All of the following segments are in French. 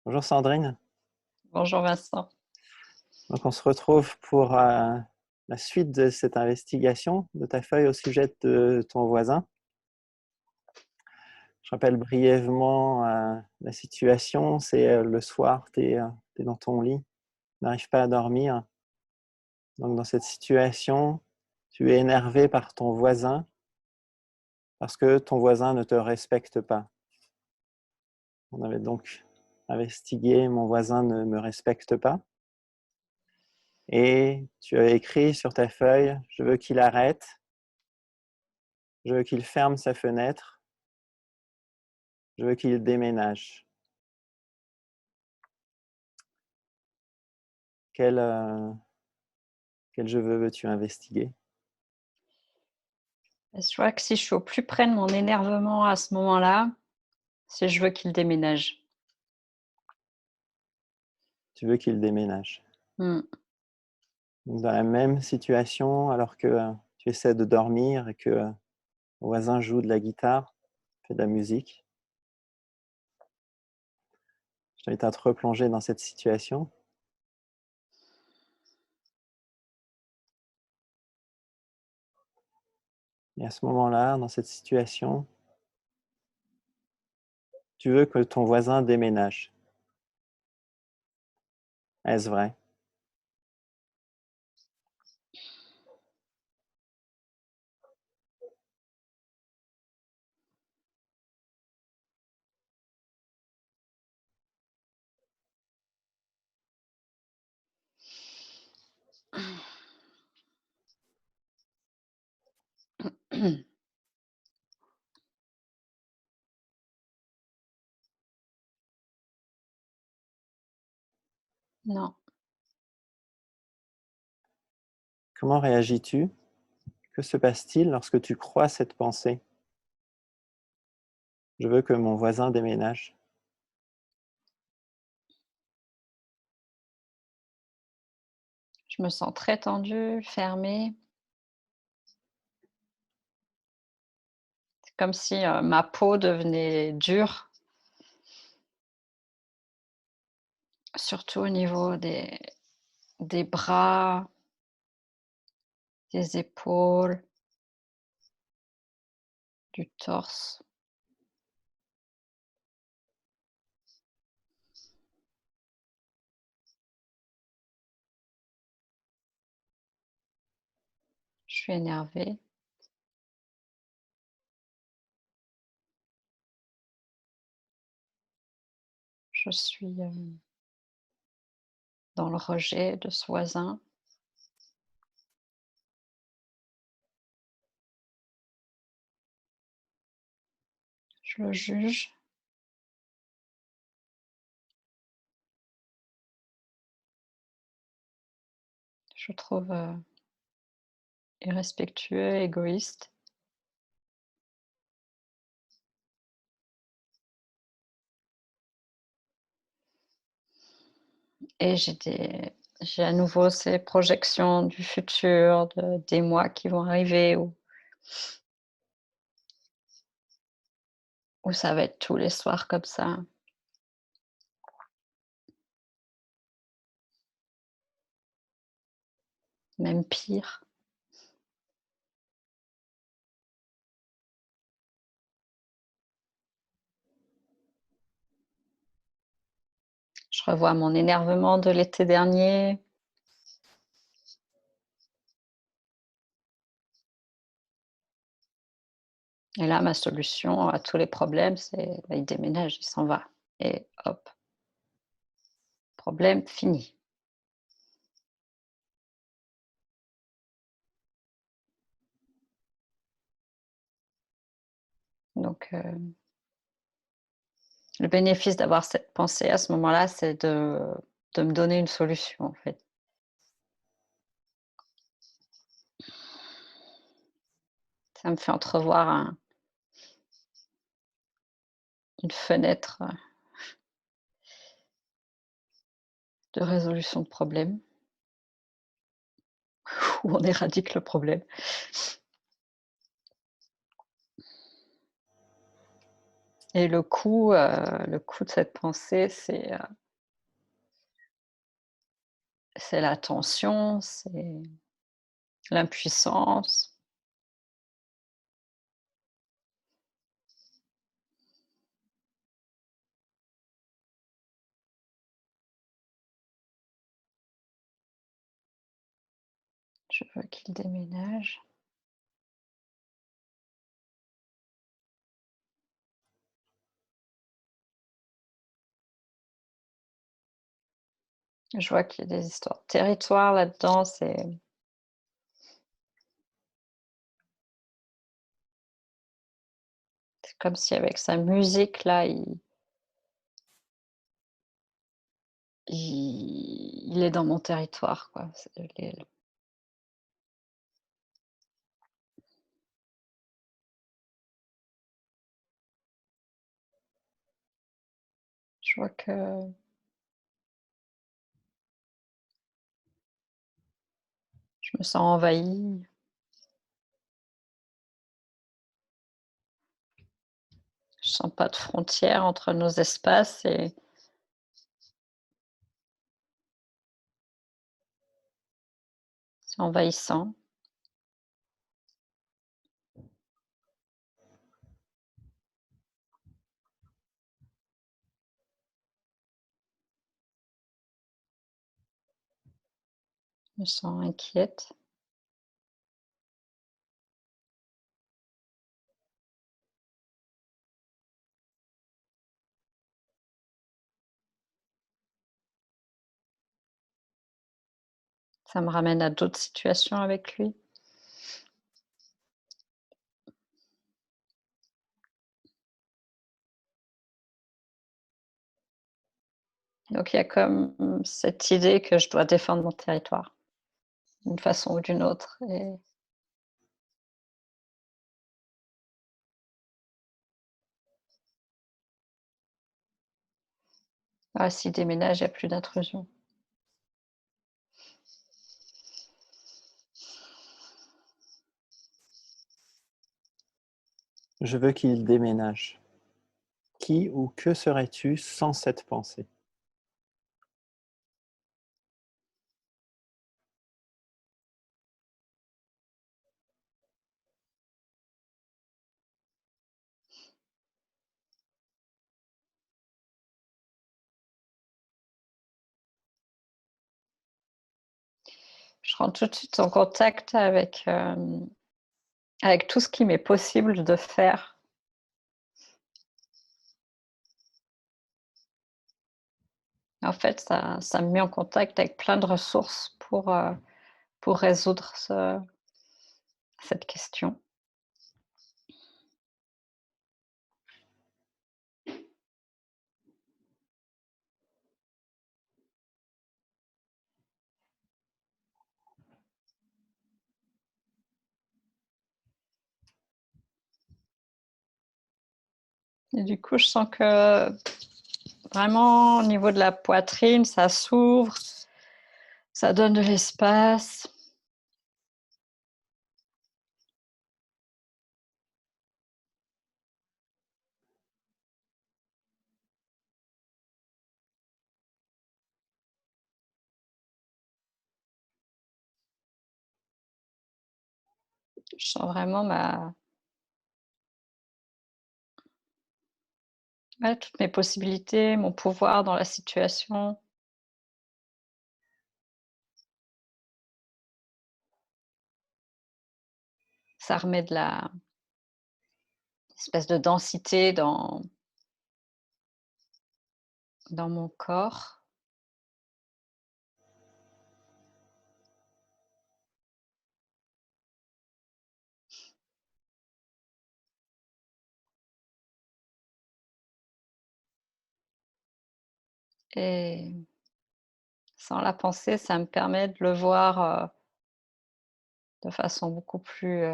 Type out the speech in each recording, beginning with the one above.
Bonjour Sandrine. Bonjour Vincent. Donc on se retrouve pour la suite de cette investigation de ta feuille au sujet de ton voisin. Je rappelle brièvement la situation. C'est le soir, tu es dans ton lit, tu n'arrives pas à dormir. Donc dans cette situation, tu es énervé par ton voisin parce que ton voisin ne te respecte pas. On avait donc investigué, mon voisin ne me respecte pas. Et tu as écrit sur ta feuille, je veux qu'il arrête, je veux qu'il ferme sa fenêtre, je veux qu'il déménage. Quel je veux-tu investiguer? Je vois que si je suis au plus près de mon énervement à ce moment-là, c'est je veux qu'il déménage. Tu veux qu'il déménage. Mmh. Donc dans la même situation, alors que tu essaies de dormir et que ton voisin joue de la guitare, fait de la musique, je t'invite à te replonger dans cette situation. Et à ce moment-là, dans cette situation, tu veux que ton voisin déménage. Est-ce vrai? Non, Comment réagis-tu? Que se passe-t-il lorsque tu crois cette pensée? Je veux que mon voisin déménage. je me sens très tendue, fermée. C'est comme si, ma peau devenait dure, surtout au niveau des bras, des épaules, du torse. Je suis énervée. Je suis, dans le rejet de ce voisin. Je le juge. Je trouve, irrespectueux, égoïste. Et j'ai à nouveau ces projections du futur, des mois qui vont arriver où ça va être tous les soirs comme ça, même pire. Je revois mon énervement de l'été dernier. Et là, ma solution à tous les problèmes, c'est bah, il déménage, il s'en va et hop, problème fini. Donc le bénéfice d'avoir cette pensée à ce moment-là, c'est de me donner une solution, en fait. Ça me fait entrevoir une fenêtre, de résolution de problèmes où on éradique le problème. Et le coup de cette pensée, c'est la tension, c'est l'impuissance. Je veux qu'il déménage. Je vois qu'il y a des histoires de territoire là-dedans, c'est comme si avec sa musique là, il est dans mon territoire, quoi. C'est les Je vois que je me sens envahie. Je sens pas de frontière entre nos espaces et c'est envahissant. Je me sens inquiète. Ça me ramène à d'autres situations avec lui. Donc il y a comme cette idée que je dois défendre mon territoire, d'une façon ou d'une autre et s'il déménage, il y a plus d'intrusion. Je veux qu'il déménage. Qui ou que serais-tu sans cette pensée? Je rentre tout de suite en contact avec tout ce qui m'est possible de faire. En fait, ça me met en contact avec plein de ressources pour résoudre cette question. Et du coup, je sens que vraiment au niveau de la poitrine, ça s'ouvre, ça donne de l'espace. Je sens vraiment toutes mes possibilités, mon pouvoir dans la situation. Ça remet de la espèce de densité dans mon corps et sans la penser, ça me permet de le voir, de façon beaucoup plus,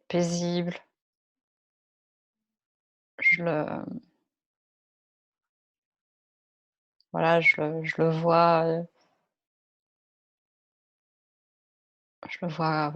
paisible. Je le Voilà, je le vois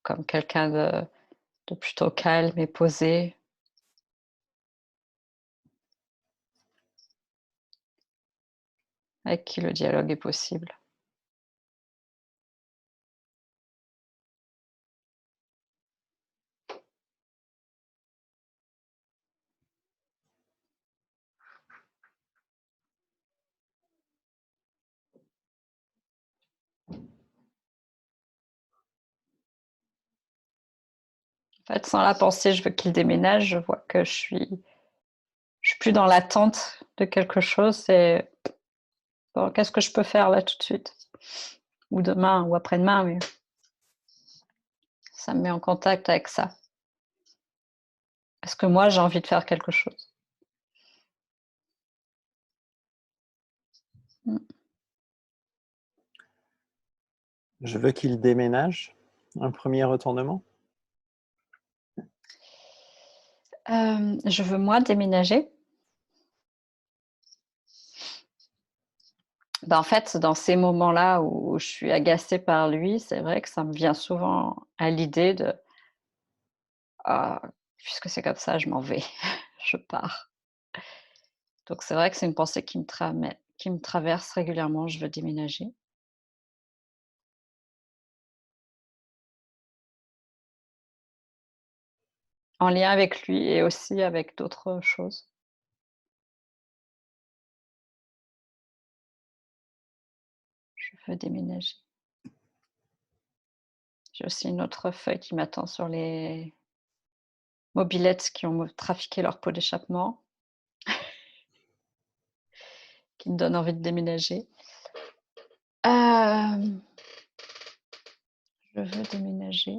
comme quelqu'un de plutôt calme et posé. avec qui le dialogue est possible. En fait, sans la pensée, je veux qu'il déménage, je vois que je suis plus dans l'attente de quelque chose, c'est bon, qu'est-ce que je peux faire là tout de suite? Ou demain ou après-demain, mais ça me met en contact avec ça. Est-ce que moi, j'ai envie de faire quelque chose? Mmh. Je veux qu'il déménage. Un premier retournement. Je veux moi déménager. En fait, dans ces moments-là où je suis agacée par lui, c'est vrai que ça me vient souvent à l'idée de: «Ah, puisque c'est comme ça, je m'en vais, je pars». Donc c'est vrai que c'est une pensée qui me traverse régulièrement, je veux déménager. En lien avec lui et aussi avec d'autres choses. Je veux déménager. J'ai aussi une autre feuille qui m'attend sur les mobylettes qui ont trafiqué leur pot d'échappement, qui me donnent envie de déménager. Hem, je veux déménager.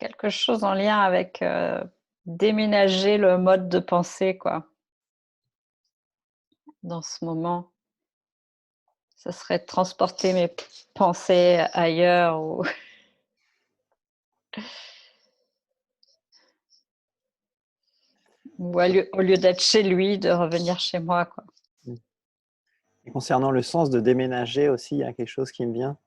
Quelque chose en lien avec, déménager le mode de pensée, quoi. Dans ce moment, ça serait de transporter mes pensées ailleurs ou ou au lieu d'être chez lui, de revenir chez moi, quoi. Et concernant le sens de déménager aussi, il y a quelque chose qui me vient.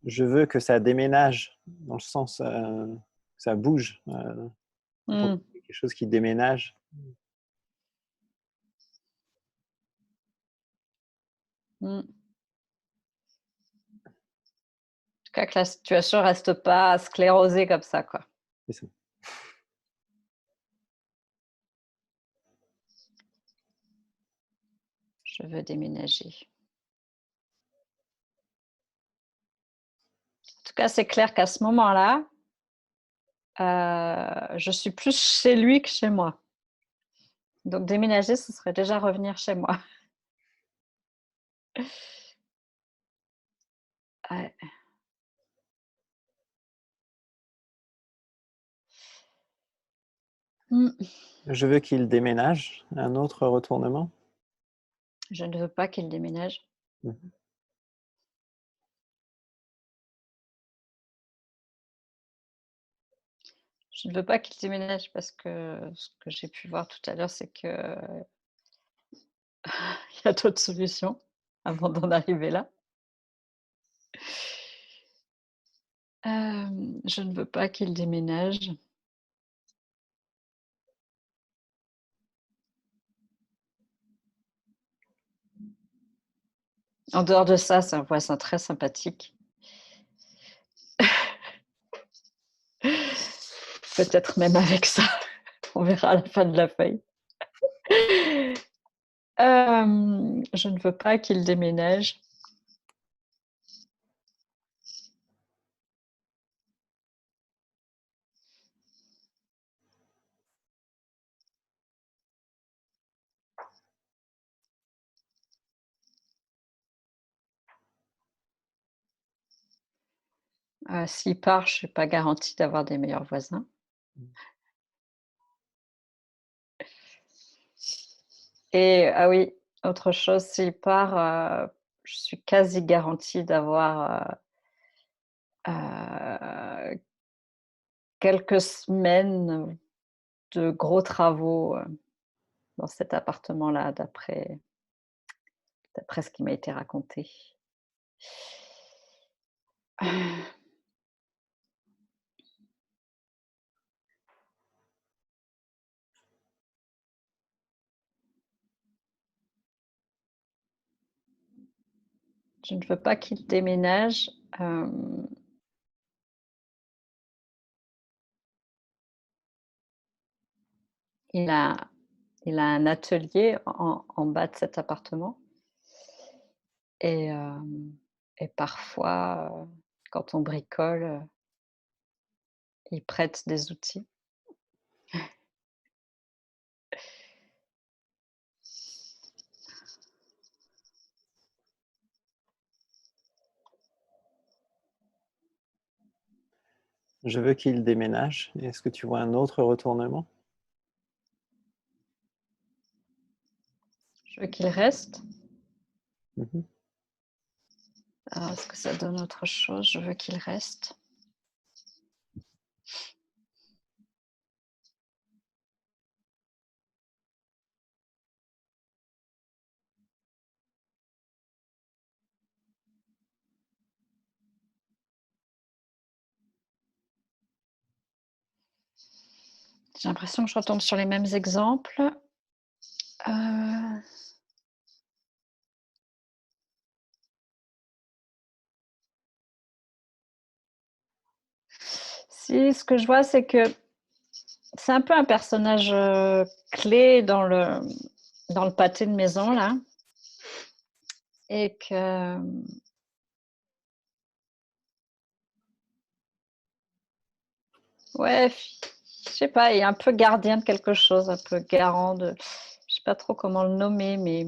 Je veux que ça déménage, dans le sens que ça bouge. Quand on Mmh. fait quelque chose qui déménage. Mmh. En tout cas, que la situation reste pas sclérosée comme ça, quoi. C'est ça. Je veux déménager. En tout cas, c'est clair qu'à ce moment-là, je suis plus chez lui que chez moi. Donc déménager, ce serait déjà revenir chez moi. Ouais. Mmh. Je veux qu'il déménage. Un autre retournement. Je ne veux pas qu'il déménage. Mhm. Je ne veux pas qu'il déménage parce que ce que j'ai pu voir tout à l'heure, c'est qu'il y a d'autres solutions avant d'en arriver là. Je ne veux pas qu'il déménage. En dehors de ça, c'est un voisin très sympathique. Peut-être même avec ça, on verra à la fin de la feuille. Je ne veux pas qu'il déménage. S'il part, je suis pas garantie d'avoir des meilleurs voisins. Et ah oui, autre chose, s'il part, je suis quasi garantie d'avoir, quelques semaines de gros travaux, dans cet appartement-là, d'après ce qui m'a été raconté. Je ne veux pas qu'il déménage, hem, il a il a un atelier en bas de cet appartement et parfois, quand on bricole, il prête des outils. Je veux qu'il déménage. Est-ce que tu vois un autre retournement? Je veux qu'il reste. Mmh. Alors est-ce que ça donne autre chose? Je veux qu'il reste. J'ai l'impression que je retombe sur les mêmes exemples. Heu, si, ce que je vois, c'est que c'est un peu un personnage, clé dans le pâté de maison là et que, ouais, je sais pas, il est un peu gardien de quelque chose, un peu garant de je sais pas trop comment le nommer, mais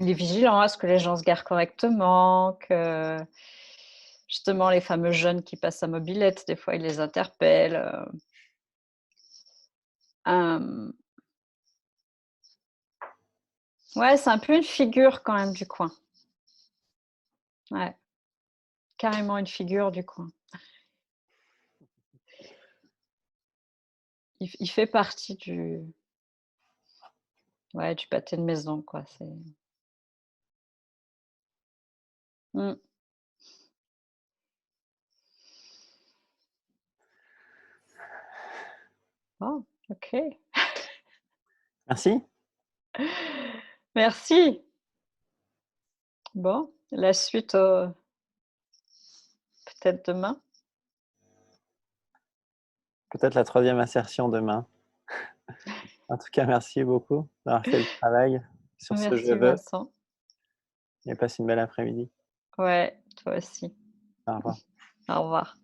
il est vigilant à ce que les gens se garent correctement, que justement les fameux jeunes qui passent à mobylette, des fois, il les interpelle, hem, ouais, c'est un peu une figure quand même du coin. Ouais, carrément une figure du coin. Il fait partie du pâté de maison, quoi, c'est mmh. Oh, OK. Merci. Merci. Bon, la suite, peut-être demain? Peut-être la troisième assertion demain. En tout cas, merci beaucoup d'avoir fait le travail sur ce «je Merci veux» Vincent. et passe une belle après-midi. Ouais, toi aussi. Au revoir. Au revoir.